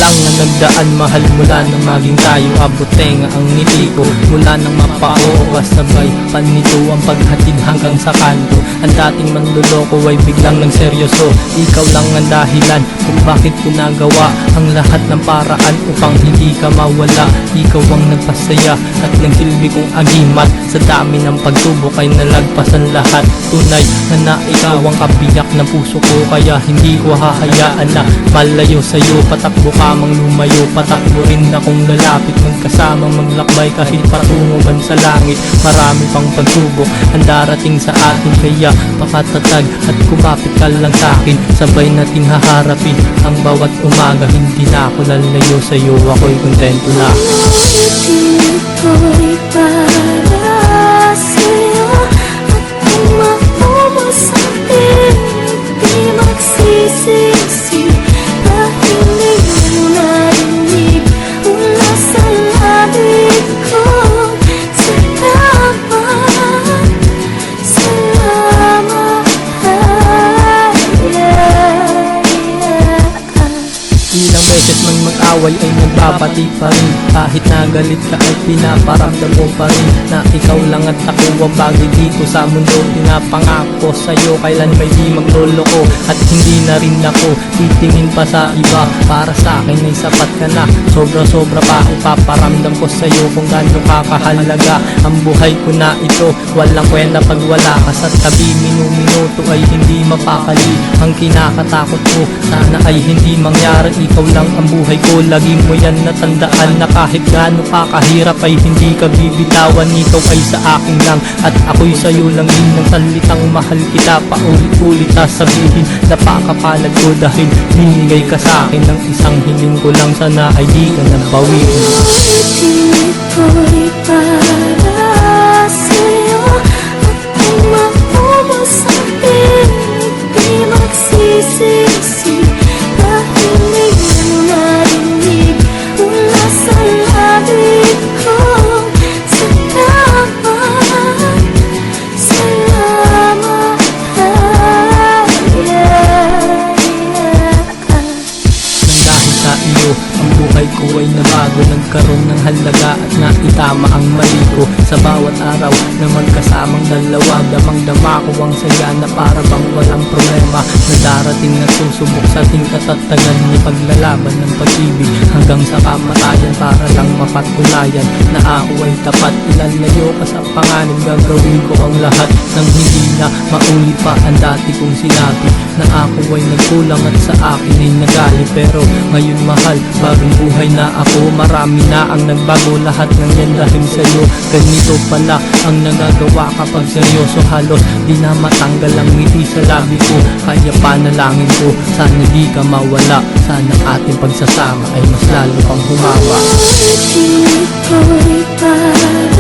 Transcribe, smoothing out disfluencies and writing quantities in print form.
lang na nagdaan, mahal mula nang maging tayo. Aboteng ang ngiti ko mula nang mapao, kasabay panito ang paghatid hanggang sa kanto. Ang dating manluloko ay biglang nang seryoso. Ikaw lang ang dahilan kung bakit ko nagawa ang lahat ng paraan upang hindi ka mawala. Ikaw ang nagpasaya at nagsilbi kong agimat. Sa dami ng pagsubok ay nalagpasan lahat. Tunay na ikaw ang kabiyak ng puso ko, kaya hindi ko hahayaan na malayo sa'yo. Patakbo ka mang lumayo, patakbo rin akong lalapit, magkasamang maglakbay kahit patungo man sa langit. Marami pang pagsubok ang darating sa atin, kaya pakatatag at kumapit ka lang sa'kin. Sabay nating haharapin ang bawat umaga. Hindi na ako lalayo sa'yo, ako'y kontento na. Ito'y para sa'yo, at kung maubos ang di magsisisi. Dahil hindi mo narinig mula sa labig ko. Salamat, salamat. Ilang beses man mag-away ay nagbabati pa rin. Kahit nagalit ka ay pinaparamdam mo pa rin na ikaw lang at ako ang bagay dito sa mundo. Pinapangako sa'yo kailan may di magloloko, at hindi na rin ako titingin pa sa iba. Para sa akin ay sapat ka na, sobra-sobra pa ipaparamdam ko sa'yo kung gaano kakahalaga ang buhay ko na ito. Walang kwenta pag wala ka sa tabi, minuto ay hindi mapakali. Ang kinakatakot ko sana ay hindi mangyari. Ikaw lang ang buhay ko, lagi mo yan natandaan na kahit gaano pa kahirap ay hindi ka bibitawan. Ikaw ay sa akin lang at ako'y sa'yo lang din. Ng salitang mahal kita paulit-ulit sasabihin. Napakapalag ko dahil binigay ka sa akin ng isang hiling ko lang, sana ay di ka nabawiin. Ito'y para sa'yo, at kung maubos ang di magsisisi. Dahil hindi mo narinig mula sa labig ko. Salamat, salamat. Nang dahil sa iyo, ang buhay ko ay nabago. Nagkaroon ng halaga at naitama ang mali ko. Sa bawat araw na magkasamang dalawa, damang-dama ko ang saya na para bang walang problema na darating at susubok sa ating katatagan. Ni paglalaban ng pag-ibig hanggang sa kamatayan, para lang mapatunayan na ako ay tapat. Ilalayo ka sa panganib, gagawin ko ang lahat nang hindi na maulit pa ang dati kong sinabi na ako ay nagkulang at sa akin ay nagalit. Pero ngayon mahal, bagong buhay na ako. Marami na ang nagbago, lahat ng yan dahil sa'yo. Ganito pala ang nagagawa kapag seryoso, halos di na matanggal ang ngiti sa labi ko. Kaya panalangin ko, sana di ka mawala. Sana ating pagsasama ay mas lalo pang humaba. Ito'y para